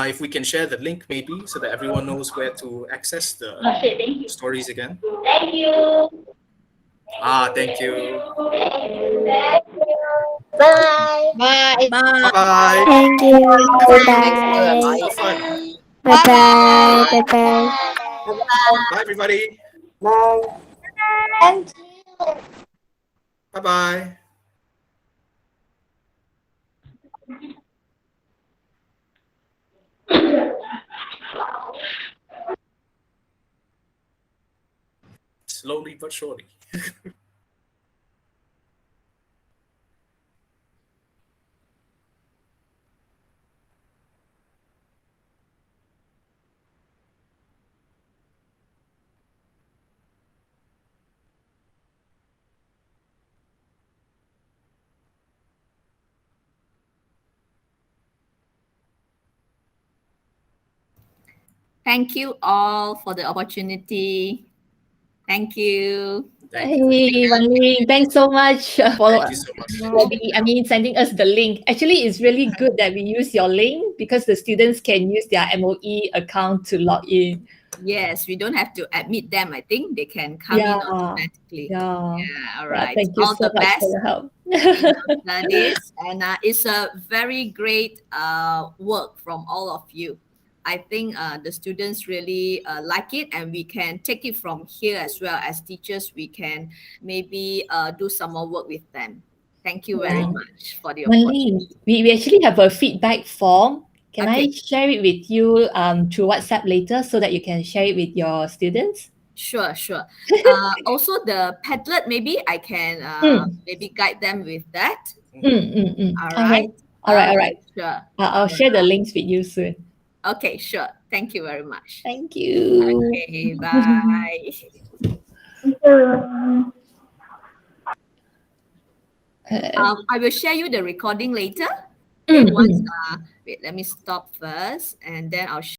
If we can share the link maybe so that everyone knows where to access the stories again. Thank you. Thank you. Bye. Bye. Bye. Thank you. Bye. Bye bye. Bye bye. Bye, everybody. Bye. Thank you. Bye-bye. Slowly but surely. Thank you all for the opportunity. Thank you. Hey, Wan Ling, thanks so much for sending us the link. Actually, it's really good that we use your link because the students can use their MOE account to log in. Yes, we don't have to admit them. I think they can come in automatically. Yeah. All right. Thank you all so the much best for your help. studies, and it's a very great work from all of you. I think the students really like it, and we can take it from here as well. As teachers, we can maybe do some more work with them. Thank you very much for the opportunity. We actually have a feedback form. Can I share it with you through WhatsApp later so that you can share it with your students? Sure. Also, the Padlet, maybe I can maybe guide them with that. All right. All right. Sure. I'll share the links with you soon. Okay, sure. Thank you very much. Thank you. Okay, bye. I will share you the recording later. Okay, once, wait, let me stop first, and then I'll